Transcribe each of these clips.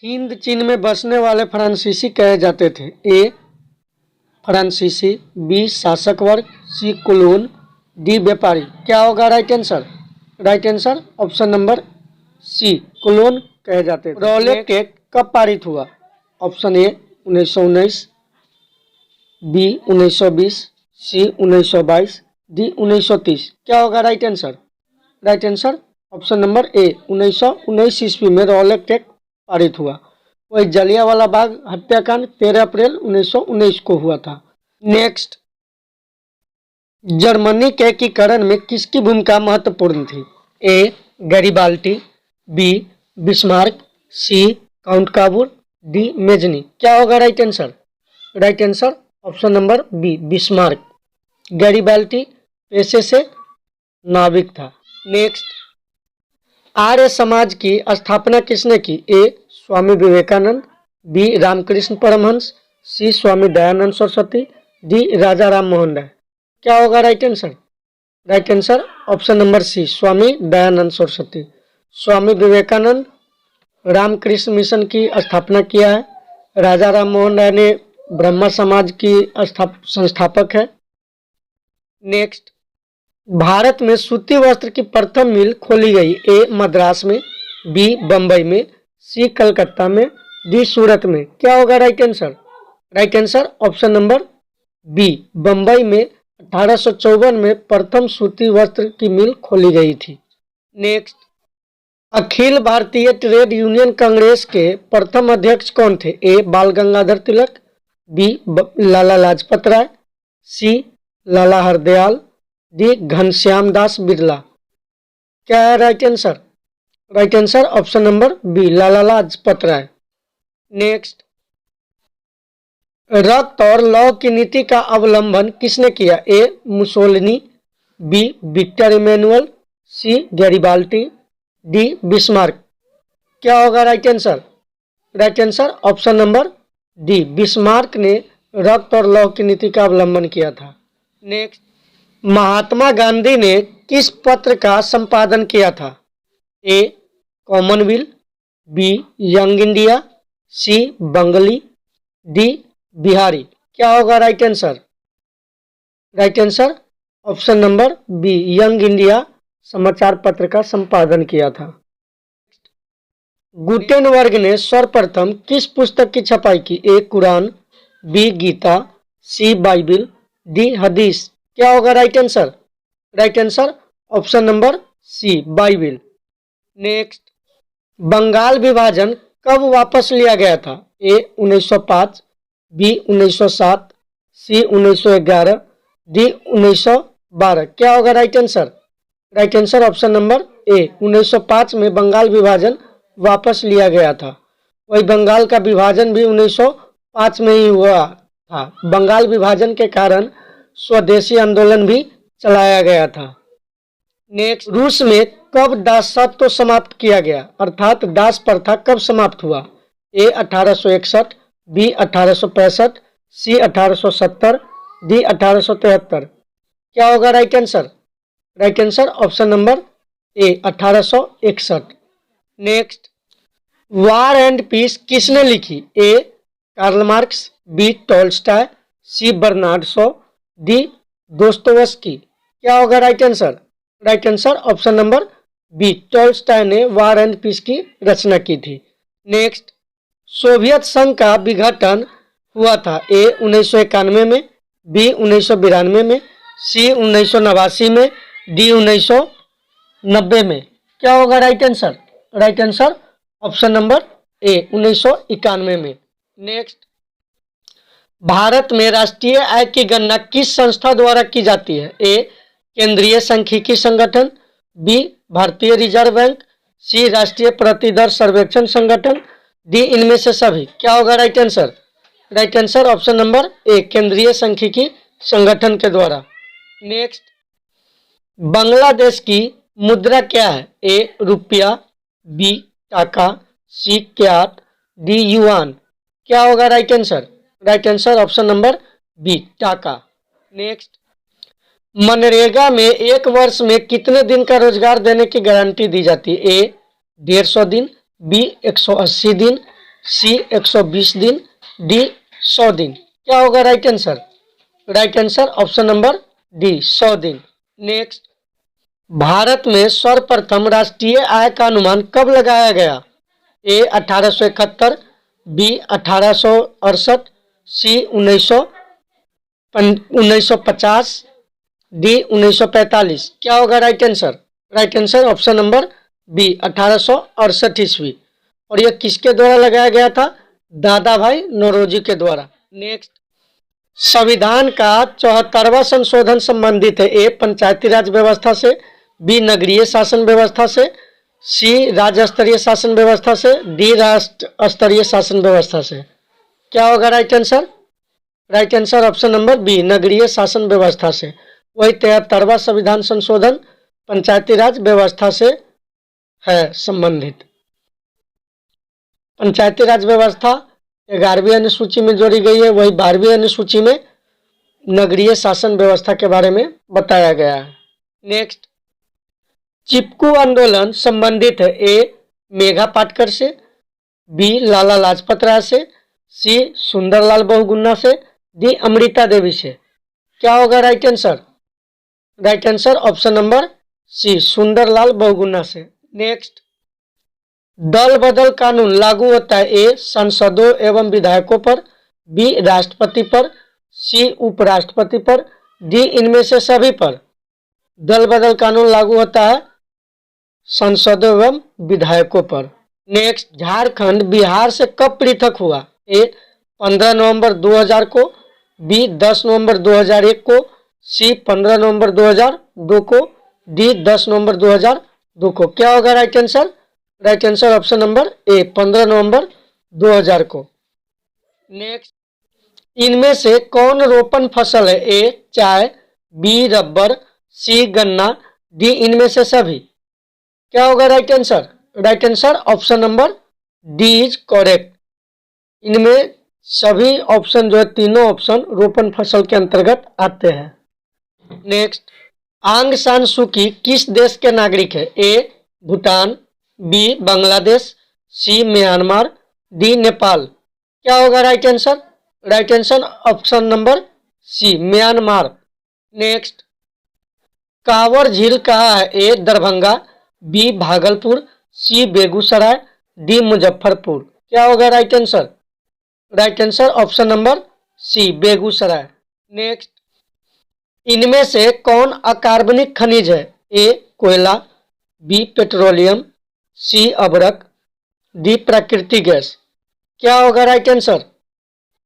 हिंद चीन में बसने वाले फ्रांसीसी कहे जाते थे। ए फ्रांसीसी, बी शासक वर्ग, सी कुलोन, डी व्यापारी। क्या होगा right answer? Right answer option number C कुलोन कहे जाते थे। रॉलेट एक्ट कब पारित हुआ? Option A 1919, B 1920, C 1922, D 1930। क्या होगा right answer? Right answer option number A 1919 ईस्वी में रॉलेट एक्ट पारित हुआ। वही जलियांवाला बाग हत्याकांड 13 अप्रैल 1919 को हुआ था। नेक्स्ट, जर्मनी के एकीकरण में किसकी भूमिका महत्वपूर्ण थी? A Garibaldi, B Bismarck, C count Cavour, D Mazzini. क्या होगा right answer? Right answer option number B Bismarck. Garibaldi पेशे से नाविक था। नेक्स्ट, आर्य समाज की स्थापना किसने की? A Swami Vivekananda, B Ramakrishna Paramhansa, C Swami Dayanand Saraswati, D Raja Ram Mohan Roy. क्या होगा right answer? Right answer option number C Swami Dayanand Saraswati. Swami Vivekananda Ramakrishna mission की स्थापना किया है। राजा राम मोहन राय ने ब्रह्मा समाज की संस्थापक है। नेक्स्ट, भारत में सूती वस्त्र की प्रथम मिल खोली गई। ए मद्रास में, बी बम्बई में, सी कलकत्ता में, डी सूरत में। क्या होगा right answer? Right answer option number B Bombay में 1854 में प्रथम सूती वस्त्र की मिल खोली गई थी। Next, Akhil Bharatiya trade union Congress के प्रथम अध्यक्ष कौन थे? A Bal Gangadhar Tilak, B Lala Lajpat Rai, C Lala Hardayal, D Ghanshyam Das Birla. क्या है right answer? Right answer option number B Lala Lajpat Rai. Next, रक्त और लौ की नीति का अवलंबन किसने किया? A Mussolini, B Victor Emmanuel, C Garibaldi, D Bismarck. क्या होगा right answer? Right answer option number D Bismarck ने रक्त और लौ की नीति का अवलंबन किया था। नेक्स्ट, महात्मा गांधी ने किस पत्र का संपादन किया था? A Commonwealth, B Young India, C Bengalee, D Bihari. क्या होगा right answer? Right answer option number B Young India समाचार पत्र का संपादन किया था। गुटेनबर्ग ने सर्वप्रथम किस पुस्तक की छपाई की? A Quran, B Gita, C Bible, D Hadith. क्या होगा right answer? Right answer option number C Bible. Next, Bengal विभाजन कब वापस लिया गया था? A 1905, B 1907, C 1911, D 1912। क्या होगा right answer? Right answer option number A 1905 में बंगाल विभाजन वापस लिया गया था। वही बंगाल का विभाजन भी 1905 में ही हुआ था। बंगाल विभाजन के कारण स्वदेशी आंदोलन भी चलाया गया था। नेक्स्ट, रूस में कब दासत्व समाप्त किया गया, अर्थात दास प्रथा कब समाप्त हुआ? A 1861, B 1865, C 1870, D 1873। क्या होगा right answer? Right answer option number A 1861। Next, war and peace किसने लिखी? A Karl Marx, B Tolstoy, C Bernard Shaw, D Dostoevsky. क्या होगा right answer? Right answer option number B Tolstoy ने war and piece की रचना की थी। Next, Soviet संघ का विघटन हुआ था। ए 1991 में, बी 1992 में, सी 1989 में, डी 1990 में। क्या होगा right answer? Right answer option number ए 1991 में। नेक्स्ट, भारत में राष्ट्रीय आय की गणना किस संस्था द्वारा की जाती है? ए केंद्रीय सांख्यिकी संगठन, बी भारतीय रिजर्व बैंक, सी राष्ट्रीय प्रतिदर सर्वेक्षण संगठन, डी इनमें से सभी। क्या होगा right answer? Right answer option number ए केंद्रीय सांख्यिकी संगठन के द्वारा। नेक्स्ट, बांग्लादेश की मुद्रा क्या है? ए रुपया, बी टाका, सी क्यात, डी युआन। क्या होगा right answer? Right answer option number B taka. Next, MNREGA में एक वर्ष में कितने दिन का रोजगार देने की गारंटी दी जाती है? ए 150 दिन, बी 180 दिन, सी 120 दिन, डी 100 दिन। क्या होगा right answer? Right answer option number D 100 दिन। नेक्स्ट, भारत में सर्वप्रथम राष्ट्रीय आय का अनुमान कब लगाया गया? A 1871, B 1868, C 1950, D 1945। क्या होगा right answer? Right answer option number B 1868 ईस्वी। और यह किसके द्वारा लगाया गया था? दादा भाई नौरोजी के द्वारा। नेक्स्ट, संविधान का 74वां संशोधन संबंधित है? ए पंचायती राज व्यवस्था से, बी नगरीय शासन व्यवस्था से, सी राज्य स्तरीय शासन व्यवस्था से, डी राष्ट्र स्तरीय शासन व्यवस्था से। क्या होगा right answer? Right answer option number B नगरीय शासन व्यवस्था से। वही 73वां संविधान संशोधन पंचायती राज व्यवस्था से है संबंधित। पंचायती राज व्यवस्था 11वीं अनुसूची में जोड़ी गई है, वही 12वीं अनुसूची में नगरीय शासन व्यवस्था के बारे में बताया गया है। नेक्स्ट, चिपकू आंदोलन संबंधित है? ए मेघा पाटकर से, बी लाला लाजपत राय से, सी सुंदरलाल बहुगुणा से, डी अमृता देवी से। क्या होगा right answer? Right answer option number C Sunderlal Bahuguna से। नेक्स्ट, दल बदल कानून लागू होता है? ए सांसदों एवं विधायकों पर, बी राष्ट्रपति पर, सी उपराष्ट्रपति पर, डी इनमें से सभी पर। दल बदल कानून लागू होता है सांसदों एवं विधायकों पर। नेक्स्ट, झारखंड बिहार से कब पृथक हुआ? ए 15 नवंबर 2000 को, बी 10 नवंबर 2001 को, सी 15 नवंबर 2002 को, डी 10 नवंबर 2002 को। क्या होगा right answer? Right answer option number ए 15 नवंबर 2000 को। नेक्स्ट, इनमें से कौन रोपण फसल है? ए चाय, बी रबर, सी गन्ना, डी इनमें से सभी। क्या होगा right answer? Right answer option number D is correct. इनमें सभी ऑप्शन जो है, तीनों ऑप्शन रोपण फसल के अंतर्गत आते हैं। नेक्स्ट, आंग सान सूकी किस देश के नागरिक है? A Bhutan, B Bangladesh, C Myanmar, D Nepal. क्या होगा right answer? Right answer option number C Myanmar. Next, Kanwar झील कहाँ है? A Darbhanga, B Bhagalpur, C Begusarai, D Muzaffarpur. क्या होगा right answer? Right answer option number C Begusarai. Next, इनमें से कौन अकार्बनिक खनिज है? ए कोयला, बी पेट्रोलियम, सी अभ्रक, डी प्राकृतिक गैस। क्या होगा right answer?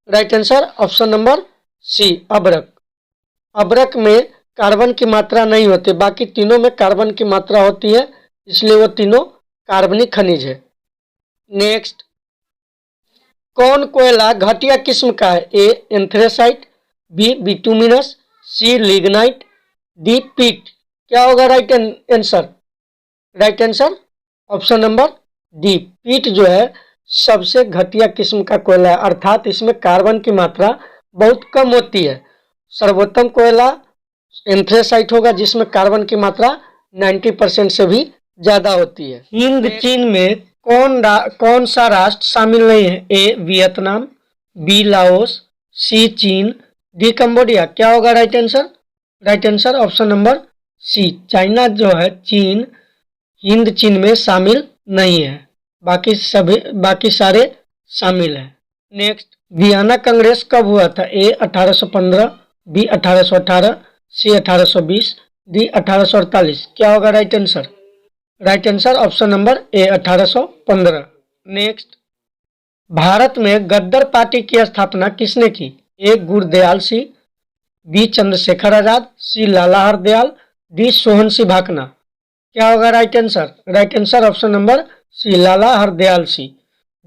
Right answer option number C अभ्रक। अभ्रक में कार्बन की मात्रा नहीं होती, बाकी तीनों में कार्बन की मात्रा होती है, इसलिए वो तीनों कार्बनिक खनिज है। नेक्स्ट, कौन कोयला घटिया किस्म का है? ए एंथ्रेसाइट, बी बिटुमिनस, सी लिग्नाइट, डी पीट। क्या होगा right answer? Right answer option number D पीट जो है सबसे घटिया किस्म का कोयला है, अर्थात इसमें कार्बन की मात्रा बहुत कम होती है। सर्वोत्तम कोयला एंथ्रेसाइट होगा जिसमें कार्बन की मात्रा 90% से भी ज्यादा होती है। हिंद चीन में कौन सा राष्ट्र शामिल नहीं है? A Vietnam, B Laos, C चीन, डी कंबोडिया। क्या होगा right answer? Right answer option number C China जो है, चीन हिंद चीन में शामिल नहीं है, बाकी सारे शामिल है। नेक्स्ट, वियना कांग्रेस कब हुआ था? A 1815, B 1818, C 1820, D 1848। क्या होगा right answer? Right answer option number A 1815। Next, Bharat में गद्दर पार्टी की स्थापना किसने की? A Gurdayal Singh, B Chandrashekhar Azad, C Lala Hardayal, D Sohan Singh Bhakna. क्या होगा right answer? Right answer option number C Lala Hardayal Singh,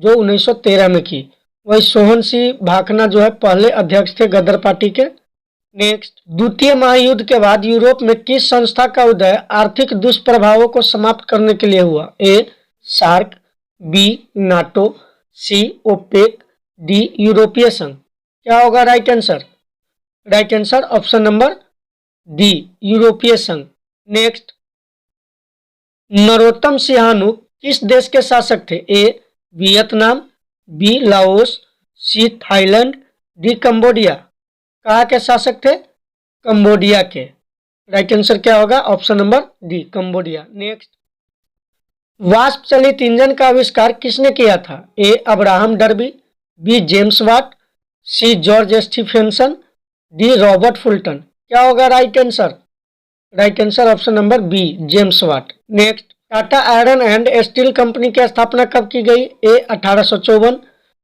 जो 1913 में की। वही सोहन सिंह भाकना जो है पहले अध्यक्ष थे गदर पार्टी के। नेक्स्ट, द्वितीय महायुद्ध के बाद यूरोप में किस संस्था का उदय आर्थिक दुष्प्रभावों को समाप्त करने के लिए हुआ? ए सार्क, बी नाटो, सी ओपेक, डी यूरोपीय संघ। क्या होगा right answer? Right answer option number D यूरोपीय संघ। नेक्स्ट, नरोत्तम सिहानु किस देश के शासक थे? A Vietnam, B Laos, C Thailand, D Cambodia. कहाँ के शासक थे? कंबोडिया के। राइट आंसर क्या होगा? Option number D, Cambodia. Next, वाष्प चलित इंजन का आविष्कार किसने किया था? A Abraham Darby, B James Watt, C George Stephenson, D Robert Fulton. क्या होगा right answer? Right answer option number B, James Watt. Next, Tata iron and steel company की स्थापना कब की गई? A 1854,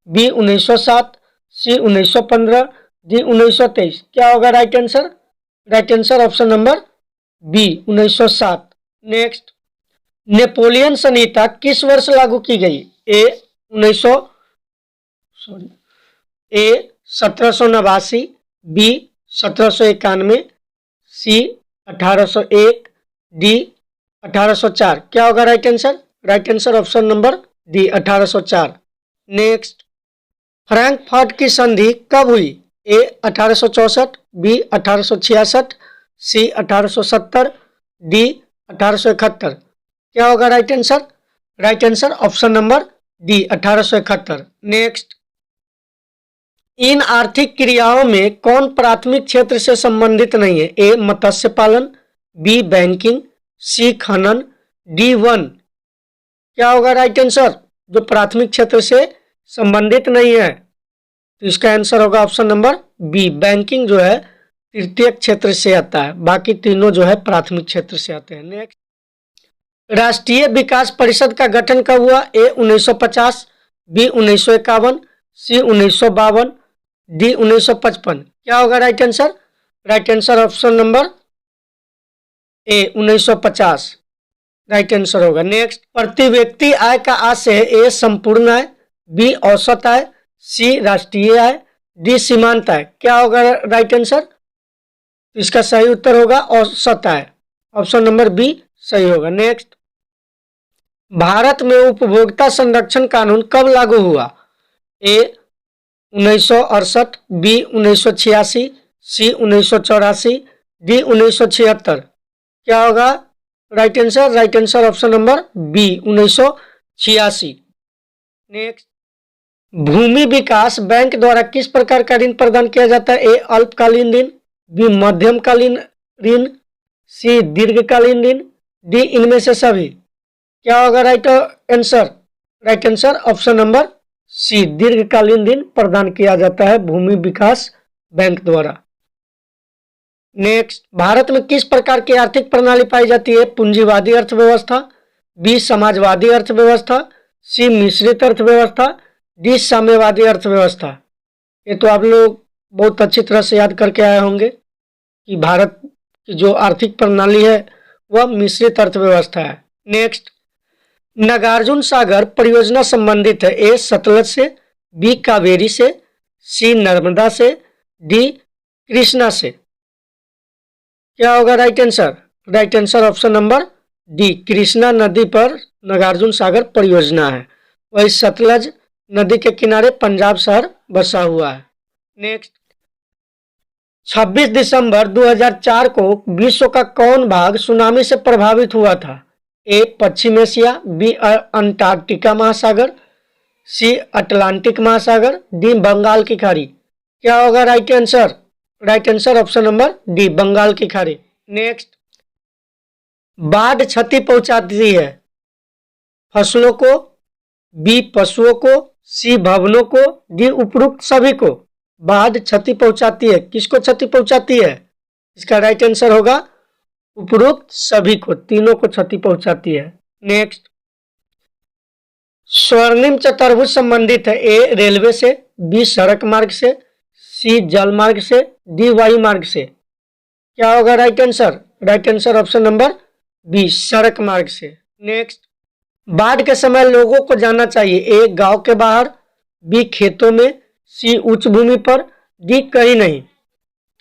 B 1907, C 1915, D 1923। क्या होगा right answer? Right answer option number B, 1907। Next, Napoleon संहिता किस वर्ष लागू की गई? A 1900 sorry A 1789, B 1791, C 1801, D 1804। क्या होगा right answer? Right answer option number D, 1804। Next, Frankfurt की संधि कब हुई? A 1864, B 1866, C 1870, D 1871। क्या होगा right answer? Right answer option number D, 1871। Next, इन आर्थिक क्रियाओं में कौन प्राथमिक क्षेत्र से संबंधित नहीं है? ए मत्स्य पालन, बी बैंकिंग, सी खनन, डी वन। क्या होगा राइट आंसर? जो प्राथमिक क्षेत्र से संबंधित नहीं है, तो इसका आंसर होगा ऑप्शन नंबर बी, बैंकिंग जो है तृतीय क्षेत्र से आता है, बाकी तीनों जो है प्राथमिक क्षेत्र से आते हैं। नेक्स्ट, राष्ट्रीय विकास परिषद का गठन कब हुआ? ए 1950, बी 1951, सी 1952, डी 1955। क्या होगा right answer? Right answer option number ए, 1950 राइट आंसर होगा। नेक्स्ट, प्रति व्यक्ति आय का आशय है? ए संपूर्ण आय, बी औसत आय, सी राष्ट्रीय आय, डी सीमांत आय। क्या होगा राइट आंसर? इसका सही उत्तर होगा औसत आय, ऑप्शन नंबर बी सही होगा। नेक्स्ट, भारत में उपभोक्ता संरक्षण कानून कब लागू हुआ? A 1968, B 1986, C 1984, D 1976। क्या होगा right answer? Right answer option number B, 1986। Next, भूमि विकास बैंक द्वारा किस प्रकार का ऋण प्रदान किया जाता है? ए अल्पकालीन ऋण, बी मध्यमकालीन ऋण, सी दीर्घकालीन ऋण, डी इनमें से सभी। क्या होगा right answer? Right answer option number C, दीर्घकालीन ऋण प्रदान किया जाता है भूमि विकास बैंक द्वारा। नेक्स्ट, भारत में किस प्रकार की आर्थिक प्रणाली पाई जाती है? पूंजीवादी अर्थव्यवस्था, बी समाजवादी अर्थव्यवस्था, सी मिश्रित अर्थव्यवस्था, डी साम्यवादी अर्थव्यवस्था। ये तो आप लोग बहुत अच्छी तरह से याद करके आए होंगे कि भारत की जो आर्थिक प्रणाली है वह मिश्रित अर्थव्यवस्था है। नेक्स्ट, नागार्जुन सागर परियोजना संबंधित है? ए सतलज से, बी कावेरी से, सी नर्मदा से, डी कृष्णा से। क्या होगा right answer? Right answer option number D, Krishna नदी पर नागार्जुन सागर परियोजना है। वही सतलज नदी के किनारे पंजाब शहर बसा हुआ है। नेक्स्ट, 26 दिसंबर 2004 को विश्व का कौन भाग सुनामी से प्रभावित हुआ था? ए पश्चिम एशिया, बी अंटार्कटिका महासागर, सी अटलांटिक महासागर, डी बंगाल की खाड़ी। क्या होगा right answer? Right answer option number D, Bengal की खाड़ी। नेक्स्ट, बाढ़ क्षति पहुंचाती है? फसलों को, बी पशुओं को, सी भवनों को, डी उपरोक्त सभी को। बाढ़ क्षति पहुंचाती है, किसको क्षति पहुंचाती है? इसका राइट आंसर होगा उपरोक्त सभी को, तीनों को क्षति पहुंचाती है। नेक्स्ट, स्वर्णिम चतुर्भुज संबंधित है? ए रेलवे से, बी सड़क मार्ग से, सी जल मार्ग से, डी वायु मार्ग से। क्या होगा right answer? Right answer option number B, सड़क मार्ग से। नेक्स्ट, बाढ़ के समय लोगों को जाना चाहिए? ए गांव के बाहर, बी खेतों में, सी उच्च भूमि पर, डी कहीं नहीं।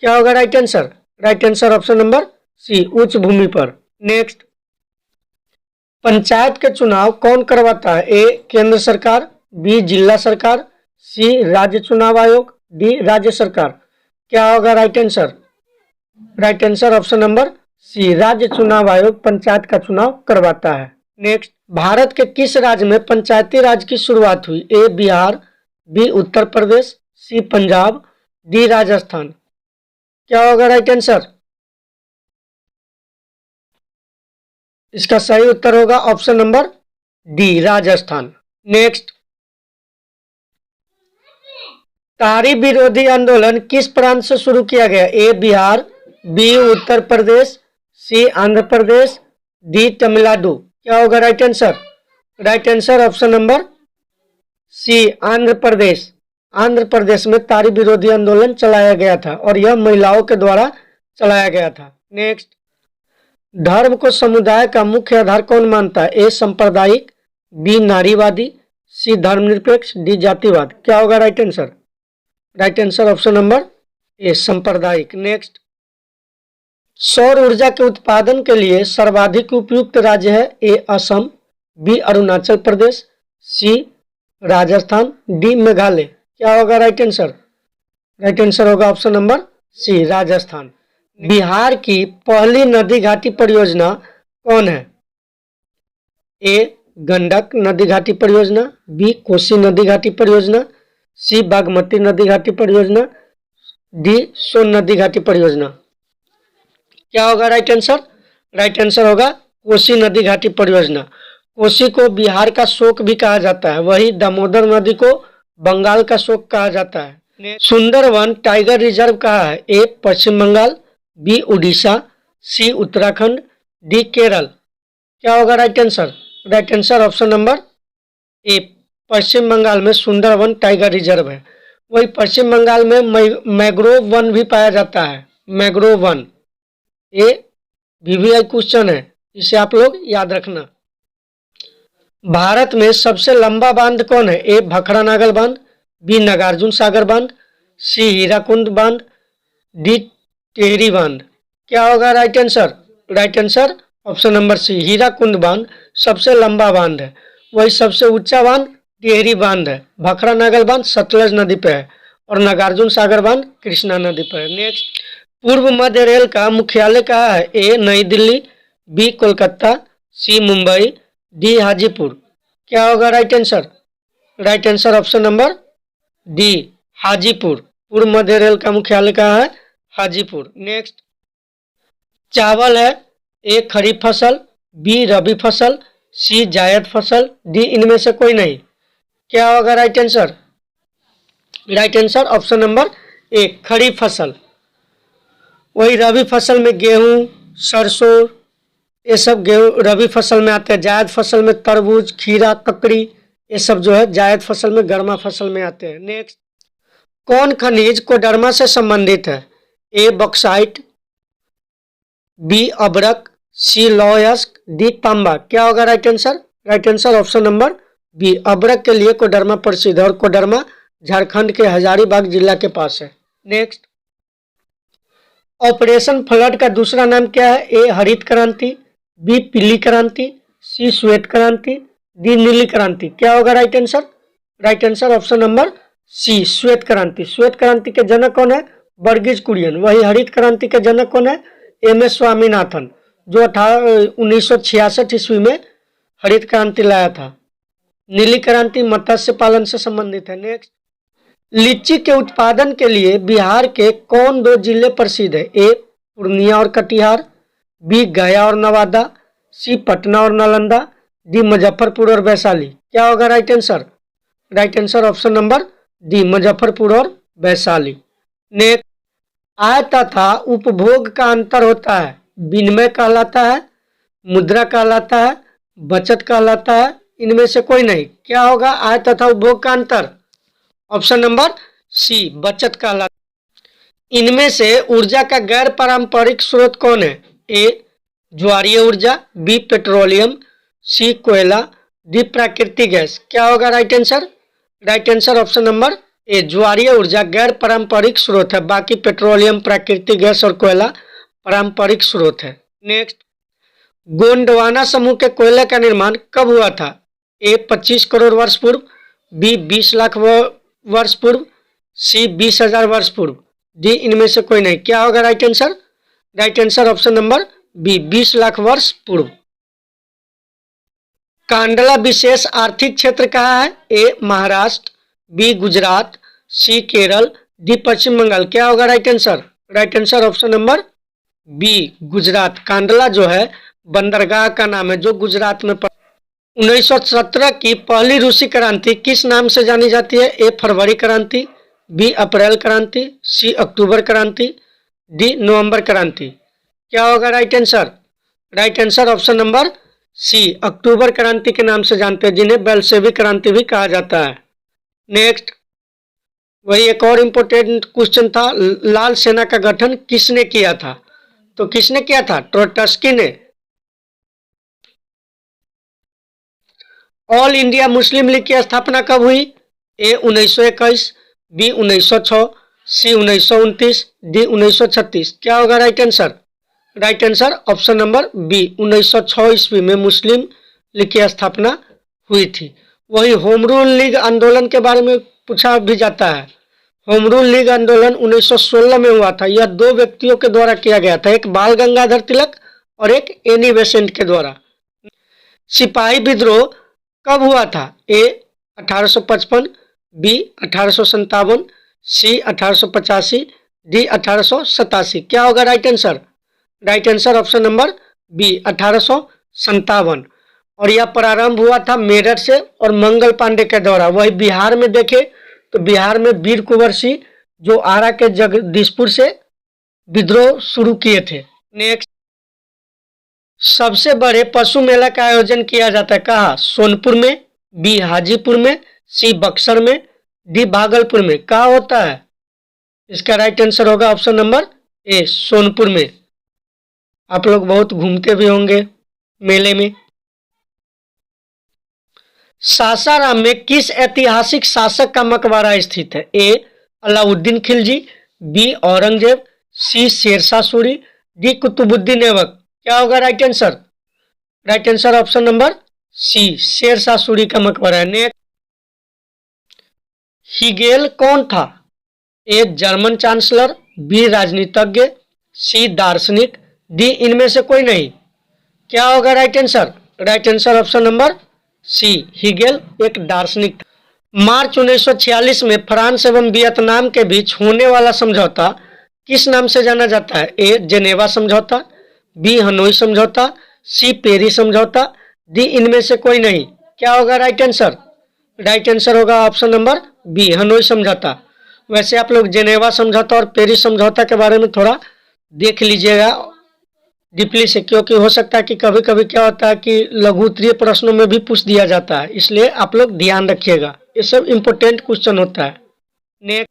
क्या होगा right answer? Right answer option number C, उच्च भूमि पर। नेक्स्ट, पंचायत के चुनाव कौन करवाता है? ए केंद्र सरकार, बी जिला सरकार, सी राज्य चुनाव आयोग, डी राज्य सरकार। क्या होगा right answer? Right answer option number C, राज्य चुनाव आयोग पंचायत का चुनाव करवाता है। नेक्स्ट, भारत के किस राज्य में पंचायती राज की शुरुआत हुई? A Bihar, B Uttar Pradesh, C Punjab, D Rajasthan. क्या होगा राइट आंसर? इसका सही उत्तर होगा option number D, Rajasthan. Next, तारी विरोधी आंदोलन किस प्रांत से शुरू किया गया? A Bihar, B Uttar Pradesh, C Andhra Pradesh, D Tamil Nadu. क्या होगा right answer? Right answer option number C, Andhra Pradesh. Andhra Pradesh में तारी विरोधी आंदोलन चलाया गया था और यह महिलाओं के द्वारा चलाया गया था। नेक्स्ट, धर्म को समुदाय का मुख्य आधार कौन मानता है? ए सांप्रदायिक, बी नारीवादी, सी धर्मनिरपेक्ष, डी जातिवाद। क्या होगा right answer? Right answer option number ए, सांप्रदायिक। नेक्स्ट, सौर ऊर्जा के उत्पादन के लिए सर्वाधिक उपयुक्त राज्य है? A Assam, B Arunachal Pradesh, C Rajasthan, D Meghalaya. क्या होगा राइट आंसर? राइट आंसर होगा option number C, Rajasthan. Bihar की पहली नदी घाटी परियोजना कौन है? ए गंडक नदी घाटी परियोजना, बी कोसी नदी घाटी परियोजना, सी बागमती नदी घाटी परियोजना, डी सोन नदी घाटी परियोजना। क्या होगा राइट आंसर? राइट आंसर होगा कोसी नदी घाटी परियोजना। कोसी को बिहार का शोक भी कहा जाता है, वही दामोदर नदी को बंगाल का शोक कहा जाता है। सुंदरवन टाइगर रिजर्व कहाँ है? A Paschim Bangal, B Orissa, C Uttarakhand, D Kerala. क्या होगा right answer? Right answer option number A, Paschim Bangal में सुंदरवन टाइगर रिजर्व है। वही पश्चिम बंगाल में मैग्रोव वन भी पाया जाता है, मैग्रोव वन। ये वीवीआई क्वेश्चन है, इसे आप लोग याद रखना। भारत में सबसे लंबा बांध कौन है? ए भाखड़ा नागल बांध, बी नागार्जुन सागर बांध, सी हीराकुंड बांध, डी टिहरी बांध। क्या होगा right answer? Right answer option number C, Hirakud बांध सबसे लंबा बांध है। वही सबसे ऊंचा बांध टिहरी बांध है। भाखड़ा नागल बांध सतलज नदी पे है और नागार्जुन सागर बांध कृष्णा नदी पर है। नेक्स्ट, पूर्व मध्य रेल का मुख्यालय कहाँ है? ए नई दिल्ली, बी कोलकाता, सी मुंबई, डी हाजीपुर। क्या होगा right answer? Right answer option number D, Hajipur. पूर्व मध्य रेल का मुख्यालय कहाँ है? हाजीपुर। नेक्स्ट, चावल है ए खरीफ फसल, बी रबी फसल, सी जायद फसल, डी इनमें से कोई नहीं। क्या होगा right answer? Right answer option number A, kharif फसल। वही रबी फसल में गेहूं, सरसों, ये सब गेहूं रबी फसल में आते हैं। जायद फसल में तरबूज, खीरा, ककड़ी, ये सब जो है जायद फसल में, गर्मा फसल में आते हैं। नेक्स्ट, कौन खनिज कोडरमा से संबंधित है? ए बॉक्साइट, बी अब्रक, सी लौह अयस्क, डी तांबा। क्या होगा right answer? Right answer option number B, अब्रक के लिए कोडरमा प्रसिद्ध है और कोडरमा झारखंड के हजारीबाग जिला के पास है। नेक्स्ट, ऑपरेशन फ्लड का दूसरा नाम क्या है? ए हरित क्रांति, बी पीली क्रांति, सी श्वेत क्रांति, डी नीली क्रांति। क्या होगा right answer? Right answer option number C, श्वेत क्रांति। श्वेत क्रांति के जनक कौन है? वर्गीज कुरियन। वही हरित क्रांति के जनक कौन है? एम एस स्वामीनाथन, जो 1966 ईस्वी में हरित क्रांति लाया था। नीली क्रांति मत्स्य पालन से संबंधित है। नेक्स्ट, लीची के उत्पादन के लिए बिहार के कौन दो जिले प्रसिद्ध है? ए पूर्णिया और कटिहार, बी गया और नवादा, सी पटना और नालंदा, डी मुजफ्फरपुर और वैशाली। क्या होगा right answer? Right answer option number D, Muzaffarpur और वैशाली। नेक्स्ट, आय तथा उपभोग का अंतर होता है, विनिमय कहलाता है, मुद्रा कहलाता है, बचत कहलाता है, इनमें से कोई नहीं। क्या होगा आय तथा उपभोग का अंतर? ऑप्शन नंबर सी, बचत कहलाता है। इनमें से ऊर्जा का गैर पारंपरिक स्रोत कौन है? ए ज्वारीय ऊर्जा, बी पेट्रोलियम, सी कोयला, डी प्राकृतिक गैस। क्या होगा right answer? Right answer option number ए, ज्वारीय ऊर्जा गैर पारंपरिक स्रोत है, बाकी पेट्रोलियम, प्राकृतिक गैस और कोयला पारंपरिक स्रोत है। नेक्स्ट, गोंडवाना समूह के कोयले का निर्माण कब हुआ था? ए 25 करोड़ वर्ष पूर्व, बी 20 लाख वर्ष पूर्व, सी 20,000 वर्ष पूर्व, डी इनमें से कोई नहीं। क्या होगा right answer? Right answer option number B, 20 lakh वर्ष पूर्व। कांडला विशेष आर्थिक क्षेत्र कहाँ है? A Maharashtra, B Gujarat, C Kerala, D Paschim Bangal. क्या होगा right answer? Right answer option number B Gujarat. Kandla जो है बंदरगाह का नाम है जो गुजरात में 1917 की पहली रूसी क्रांति किस नाम से जानी जाती है? ए फरवरी क्रांति, बी अप्रैल क्रांति, सी अक्टूबर क्रांति, डी नवंबर क्रांति। क्या होगा right answer? Right answer option number C अक्टूबर क्रांति के नाम से जानते हैं, जिन्हें बेल्शेविक क्रांति भी कहा जाता है। नेक्स्ट, वही एक और इम्पोर्टेंट क्वेश्चन था, लाल सेना का गठन किसने किया था? तो किसने किया था? ट्रोट्स्की ने। ऑल इंडिया मुस्लिम लीग की स्थापना कब हुई? A 1921, B 1906, C 1929, D 1936। क्या होगा right answer? Right answer option number B 1906 ईस्वी में मुस्लिम लीग की स्थापना हुई थी। वही होम रूल लीग आंदोलन के बारे में पूछा भी जाता है। होम रूल लीग आंदोलन 1916 में हुआ था। यह दो व्यक्तियों के द्वारा किया गया था, एक बाल गंगाधर तिलक और एक एनी बेसेंट के द्वारा। सिपाही विद्रोह कब हुआ था? A 1855, B 1857, C 1885, D 1887। क्या होगा right answer? Right answer option number B 1857। और यह प्रारंभ हुआ था मेरठ से और मंगल पांडे के द्वारा। वही बिहार में देखे तो बिहार में वीर कुंवर सिंह जो आरा के जगदीशपुर से विद्रोह शुरू किए थे। नेक्स्ट, सबसे बड़े पशु मेला का आयोजन किया जाता है कहाँ? सोनपुर में, बी हाजीपुर में, सी बक्सर में, डी भागलपुर में। कहाँ होता है? इसका राइट आंसर होगा ऑप्शन नंबर ए सोनपुर में। आप लोग बहुत घूमते भी होंगे मेले में। सासाराम में किस ऐतिहासिक शासक का मकबरा स्थित है? A Alauddin Khilji, B Aurangzeb, C Shershah Suri, D Qutbuddin Aibak. क्या होगा right answer? Right answer option number C Shershah Suri का मकबरा है। नेक्स्ट, हिगेल कौन था? ए जर्मन चांसलर, बी राजनीतिज्ञ, सी दार्शनिक, डी इनमें से कोई नहीं। क्या होगा right answer? Right answer option number C Hegel एक दार्शनिक था। मार्च 1946 में फ्रांस एवं वियतनाम के बीच होने वाला समझौता किस नाम से जाना जाता है? ए जेनेवा समझौता, बी हनोई समझौता, सी पेरिस समझौता, डी इनमें से कोई नहीं। क्या होगा राइट आंसर? राइट आंसर होगा ऑप्शन नंबर बी हनोई समझौता। वैसे आप लोग जेनेवा समझौता और पेरिस समझौता के बारे में थोड़ा देख लीजिएगा डीपली से, क्योंकि हो सकता है कि कभी कभी क्या होता है कि लघु उत्तरीय प्रश्नों में भी पूछ दिया जाता है, इसलिए आप लोग ध्यान रखिएगा, ये सब इंपॉर्टेंट क्वेश्चन होता है। नेक्स्ट,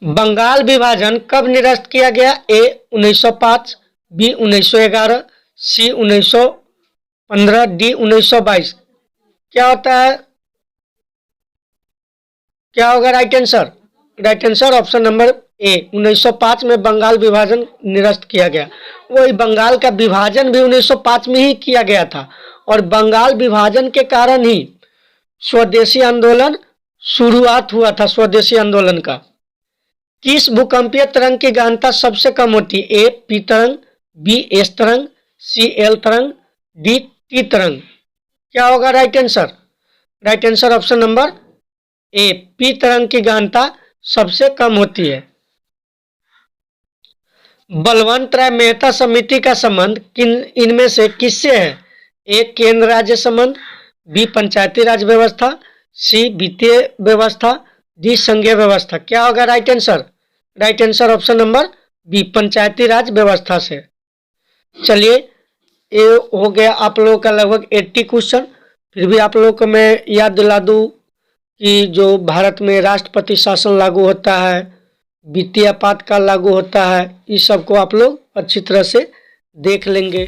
बंगाल विभाजन कब निरस्त किया गया? ए 1905, बी 1911, सी 1915, डी 1922। क्या होता है? क्या होगा right answer? Right answer option number A 1905 में बंगाल विभाजन निरस्त किया गया। वही बंगाल का विभाजन भी 1905 में ही किया गया था और बंगाल विभाजन के कारण ही स्वदेशी आंदोलन शुरुआत हुआ था। स्वदेशी आंदोलन का किस भूकंपीय तरंग की गहनता सबसे कम होती है? ए पी तरंग, बी एस तरंग, सी एल तरंग, डी टी तरंग। क्या होगा right answer? Right answer option number A P तरंग की गहनता सबसे कम होती है। बलवंत राय मेहता समिति का संबंध किन इनमें से किससे है? ए केंद्र राज्य संबंध, बी पंचायती राज व्यवस्था, सी वित्तीय व्यवस्था, डी संघीय व्यवस्था। क्या होगा right answer? Right answer option number B Panchayati Raj व्यवस्था से। चलिए, ये हो गया आप लोगों का लगभग 80 क्वेश्चन। फिर भी आप लोगों को मैं याद दिला दूं कि जो भारत में राष्ट्रपति शासन लागू होता है, वित्तीय आपातकाल लागू होता है, इस सब को आप लोग अच्छी तरह से देख लेंगे।